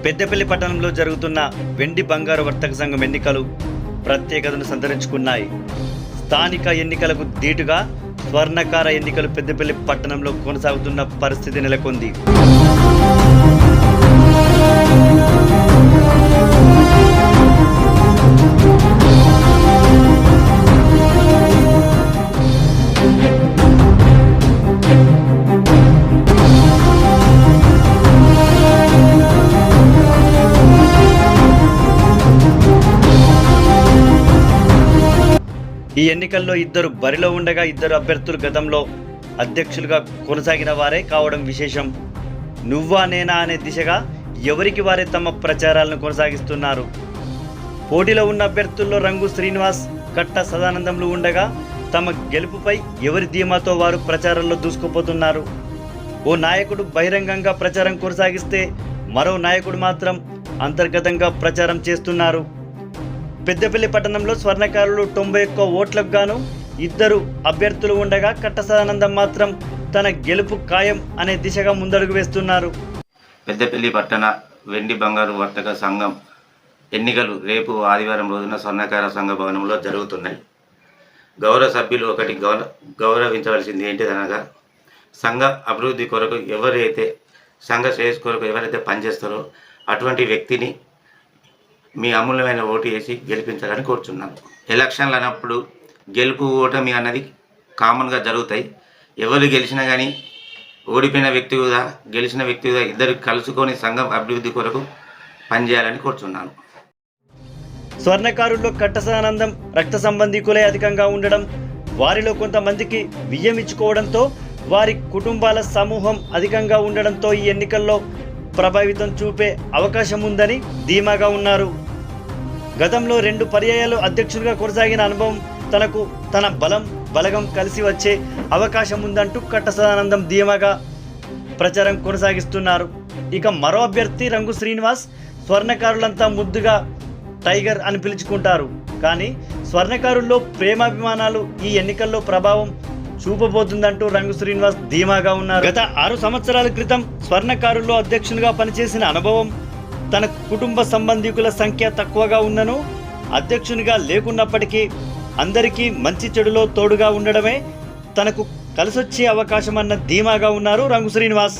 పెద్దపల్లి పట్టణంలో జరుగుతున్న వెండి బంగారు వర్తక సంఘం ఎన్నికలు ప్రత్యేకతను సంతరించుకున్నాయి. స్థానిక ఎన్నికలకు ధీటుగా స్వర్ణకార ఎన్నికలు పెద్దపల్లి పట్టణంలో కొనసాగుతున్న పరిస్థితి నెలకొంది. ఈ ఎన్నికల్లో ఇద్దరు బరిలో ఉండగా ఇద్దరు అభ్యర్థులు గతంలో అధ్యక్షులుగా కొనసాగిన వారే కావడం విశేషం. నువ్వా నేనా అనే దిశగా ఎవరికి వారే తమ ప్రచారాలను కొనసాగిస్తున్నారు. పోటీలో ఉన్న అభ్యర్థుల్లో రంగు శ్రీనివాస్, కట్ట సదానందంలు ఉండగా తమ గెలుపుపై ఎవరి ధీమాతో వారు ప్రచారంలో దూసుకుపోతున్నారు. ఓ నాయకుడు బహిరంగంగా ప్రచారం కొనసాగిస్తే మరో నాయకుడు మాత్రం అంతర్గతంగా ప్రచారం చేస్తున్నారు. పెద్దపల్లి పట్టణంలో స్వర్ణకారులు 91 ఓట్లకు గాను ఇద్దరు అభ్యర్థులు ఉండగా కట్ట సదానందం మాత్రం తన గెలుపు ఖాయం అనే దిశగా ముందడుగు వేస్తున్నారు. పెద్దపల్లి పట్టణ వెండి బంగారు వర్తక సంఘం ఎన్నికలు రేపు ఆదివారం రోజున స్వర్ణకార సంఘ భవనంలో జరుగుతున్నాయి. గౌరవ సభ్యులు ఒకటి గౌరవించవలసింది ఏంటిదనగా, సంఘ అభివృద్ధి కొరకు ఎవరైతే సంఘ శ్రేయస్ కొరకు ఎవరైతే పనిచేస్తారో అటువంటి వ్యక్తిని మీ అమూల్యమైన ఓటు వేసి గెలిపించాలని కోరుచున్నాను. ఎలక్షన్లు అన్నప్పుడు గెలుపు ఓటమి అన్నది కామన్గా జరుగుతాయి. ఎవరు గెలిచినా కానీ ఓడిపోయిన వ్యక్తిగా గెలిచిన వ్యక్తిగా ఇద్దరు కలుసుకొని సంఘం అభివృద్ధి కొరకు పనిచేయాలని కోరుచున్నాను. స్వర్ణకారుల్లో కట్ట సదానందం రక్త సంబంధికులే అధికంగా ఉండడం, వారిలో కొంతమందికి బియ్యం ఇచ్చుకోవడంతో వారి కుటుంబాల సమూహం అధికంగా ఉండడంతో ఈ ఎన్నికల్లో ప్రభావితం చూపే అవకాశం ఉందని ధీమాగా ఉన్నారు. గతంలో 2 పర్యాయాలు అధ్యక్షుడిగా కొనసాగిన అనుభవం తనకు తన బలగం కలిసి వచ్చే అవకాశం ఉందంటూ కట్ట సదానందం ధీమాగా ప్రచారం కొనసాగిస్తున్నారు. ఇక మరో అభ్యర్థి రంగు శ్రీనివాస్ స్వర్ణకారులంతా ముద్దుగా టైగర్ అని పిలుచుకుంటారు. కానీ స్వర్ణకారుల్లో ప్రేమాభిమానాలు ఈ ఎన్నికల్లో ప్రభావం చూపబోతుందంటూ రంగు శ్రీనివాస్ ధీమాగా ఉన్నారు. గత 6 సంవత్సరాల క్రితం స్వర్ణకారుల్లో అధ్యక్షునిగా పనిచేసిన అనుభవం, తన కుటుంబ సంబంధికుల సంఖ్య తక్కువగా ఉన్నను అధ్యక్షునిగా లేకున్నప్పటికీ అందరికీ మంచి చెడులో తోడుగా ఉండడమే తనకు కలిసొచ్చే అవకాశం అన్న ధీమాగా ఉన్నారు రంగు శ్రీనివాస్.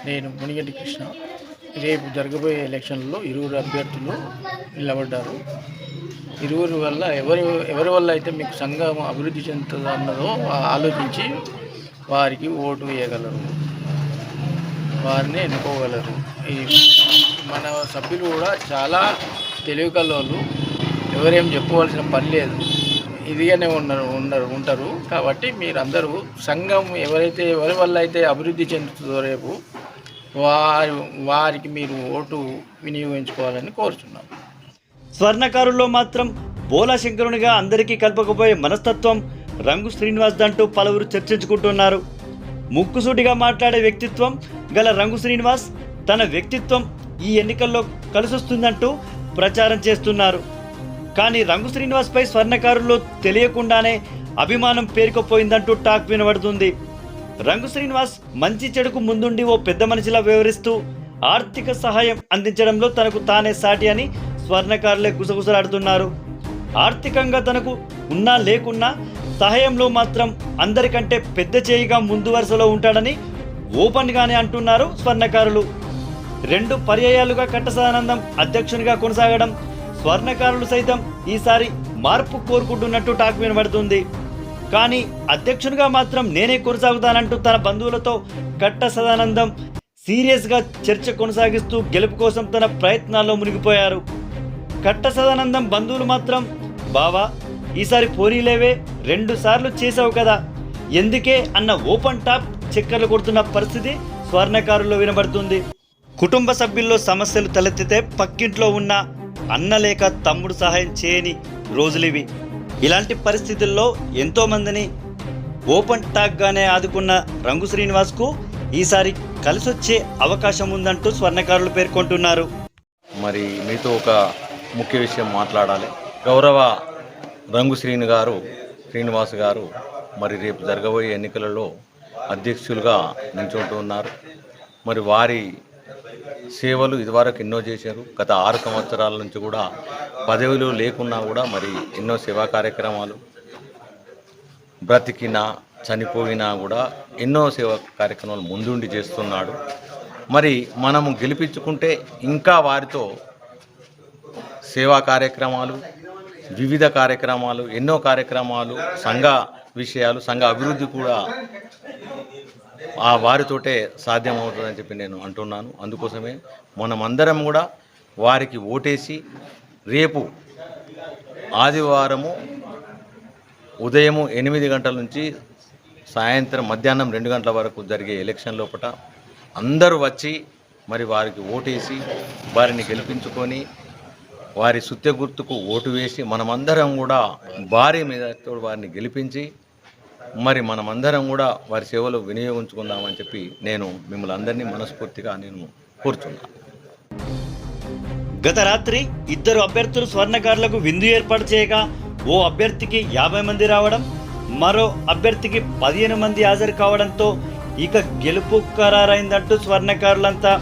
నేను మునిగంటి కృష్ణ. రేపు జరగబోయే ఎలక్షన్లో 20 అభ్యర్థులు నిలబడ్డారు. 20 వల్ల ఎవరి వల్ల అయితే మీకు సంఘం అభివృద్ధి చెందుతుందో అన్నదో ఆలోచించి వారికి ఓటు వేయగలరు, వారిని ఎన్నుకోగలరు. మన సభ్యులు కూడా చాలా తెలివి కలవాళ్ళు, ఎవరేం చెప్పుకోవాల్సిన పని లేదు, ఇదిగానే ఉంటారు. కాబట్టి మీరందరూ సంఘం ఎవరి వల్ల అయితే అభివృద్ధి చెందుతుందో రేపు వారికి మీరు ఓటు వినియోగించుకోవాలని కోరుచున్నాం. స్వర్ణకారుల్లో మాత్రం బోలా శంకరునిగా అందరికీ కలపకపోయే మనస్తత్వం రంగు శ్రీనివాస్ దంటూ పలువురు చర్చించుకుంటున్నారు. ముక్కుసూటిగా మాట్లాడే వ్యక్తిత్వం గల రంగు శ్రీనివాస్ తన వ్యక్తిత్వం ఈ ఎన్నికల్లో కలిసొస్తుందంటూ ప్రచారం చేస్తున్నారు. కానీ రంగు శ్రీనివాస్పై స్వర్ణకారుల్లో తెలియకుండానే అభిమానం పేరుకుపోయిందంటూ టాక్ వినబడుతుంది. రంగు శ్రీనివాస్ మంచి చెడుకు ముందుండి ఓ పెద్ద మనిషిలా వ్యవహరిస్తూ ఆర్థిక సహాయం అందించడంలో తనకు తానే సాటి అని స్వర్ణకారులే గుసగుసలాడుతున్నారు. ఆర్థికంగా తనకు ఉన్నా లేకున్నా సహాయంలో మాత్రం అందరికంటే పెద్ద చేయిగా ముందు వరుసలో ఉంటాడని ఓపెన్గానే అంటున్నారు స్వర్ణకారులు. 2 పర్యాయాలుగా కట్ట సదానందం అధ్యక్షునిగా కొనసాగడం, స్వర్ణకారులు సైతం ఈసారి మార్పు కోరుకుంటున్నట్టు టాక్ వినబడుతుంది. కానీ అధ్యక్షునిగా మాత్రం నేనే కొనసాగుతానంటూ తన బంధువులతో కట్ట సదానందం సీరియస్గా చర్చ కొనసాగిస్తూ గెలుపు కోసం తన ప్రయత్నాల్లో మునిగిపోయారు. కట్ట సదానందం బంధువులు మాత్రం, బావా ఈసారి పోనీలేవే, 2 సార్లు చేసావు కదా, ఎందుకే అన్న ఓపెన్ టాప్ చక్కర్లు కొడుతున్న పరిస్థితి స్వర్ణకారుల్లో వినబడుతుంది. కుటుంబ సభ్యుల్లో సమస్యలు తలెత్తితే పక్కింట్లో ఉన్న అన్న లేక తమ్ముడు సహాయం చేయని రోజులివి. ఇలాంటి పరిస్థితుల్లో ఎంతోమందిని ఓపెన్ టాక్గానే ఆదుకున్న రంగు శ్రీనివాస్కు ఈసారి కలిసొచ్చే అవకాశం ఉందంటూ స్వర్ణకారులు పేర్కొంటున్నారు. మరి మీతో ఒక ముఖ్య విషయం మాట్లాడాలి. గౌరవ రంగు శ్రీనివాస్ గారు మరి రేపు జరగబోయే ఎన్నికలలో అధ్యక్షులుగా నిల్చుంటూ ఉన్నారు. మరి వారి సేవలు ఇదివరకు ఎన్నో చేశారు. గత 6 సంవత్సరాల నుంచి కూడా పదవిలో లేకున్నా కూడా మరి ఎన్నో సేవా కార్యక్రమాలు, బ్రతికినా చనిపోయినా కూడా ఎన్నో సేవా కార్యక్రమాలు ముందుండి చేస్తున్నాడు. మరి మనము గెలిపించుకుంటే ఇంకా వారితో సేవా కార్యక్రమాలు, వివిధ కార్యక్రమాలు, ఎన్నో కార్యక్రమాలు, సంఘ విషయాలు, సంఘ అభివృద్ధి కూడా ఆ వారితోటే సాధ్యమవుతుందని చెప్పి నేను అంటున్నాను. అందుకోసమే మనమందరం కూడా వారికి ఓటేసి రేపు ఆదివారము ఉదయము 8 గంటల నుంచి సాయంత్రం మధ్యాహ్నం 2 గంటల వరకు జరిగే ఎలక్షన్ లోపల అందరూ వచ్చి మరి వారికి ఓటేసి వారిని గెలిపించుకొని వారి సుత్య గుర్తుకు ఓటు వేసి మనమందరం కూడా భారీ మెజార్టీతో వారిని గెలిపించి మరి మనమందరం కూడా వారి సేవలు వినియోగించుకుందామని చెప్పి నేను మిమ్మల్ని అందరినీ మనస్ఫూర్తిగా నేను కోరుతున్నాను. గత రాత్రి 2 అభ్యర్థులు స్వర్ణకారులకు విందు ఏర్పాటు చేయగా ఓ అభ్యర్థికి 50 మంది రావడం, మరో అభ్యర్థికి 15 మంది హాజరు కావడంతో ఇక గెలుపు ఖరారైందంటూ స్వర్ణకారులంతా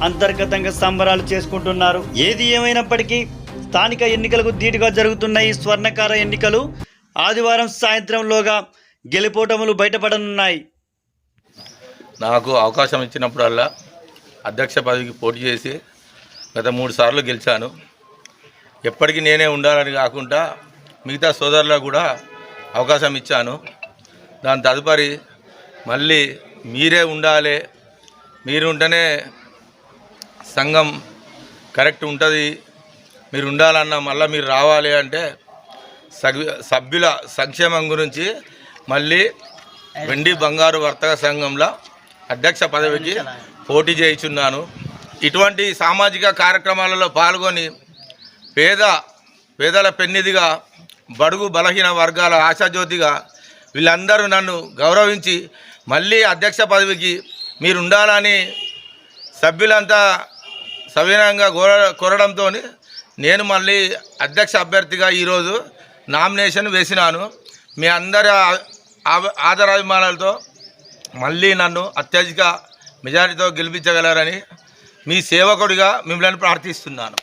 అంతర్గతంగా సంబరాలు చేసుకుంటున్నారు. ఏది ఏమైనప్పటికీ స్థానిక ఎన్నికలకు ధీటుగా జరుగుతున్న ఈ స్వర్ణకార ఎన్నికలు ఆదివారం సాయంత్రంలోగా గెలుపోటములు బయటపడనున్నాయి. నాకు అవకాశం ఇచ్చినప్పుడల్లా అధ్యక్ష పదవికి పోటీ చేసి గత 3 సార్లు గెలిచాను. ఎప్పటికీ నేనే ఉండాలని కాకుండా మిగతా సోదరులకు కూడా అవకాశం ఇచ్చాను. దాని తదుపరి మళ్ళీ మీరే ఉండాలి, మీరు ఉంటేనే సంఘం కరెక్ట్ ఉంటుంది, మీరు ఉండాలన్నా మళ్ళీ మీరు రావాలి అంటే సభ్యుల సంక్షేమం గురించి మళ్ళీ వెండి బంగారు వర్తక సంఘంలో అధ్యక్ష పదవికి పోటీ చేయుచున్నాను. ఇటువంటి సామాజిక కార్యక్రమాలలో పాల్గొని పేదల పెన్నిదిగా, బడుగు బలహీన వర్గాల ఆశాజ్యోతిగా వీళ్ళందరూ నన్ను గౌరవించి మళ్ళీ అధ్యక్ష పదవికి మీరు ఉండాలని సభ్యులంతా సవినయంగా కోరడంతో నేను మళ్ళీ అధ్యక్ష అభ్యర్థిగా ఈరోజు నామినేషన్ వేసినాను. మీ అందరి ఆదరాభిమానాలతో మళ్ళీ నన్ను అత్యధిక మెజారిటీతో గెలిపించగలరని మీ సేవకుడిగా మిమ్మల్ని ప్రార్థిస్తున్నాను.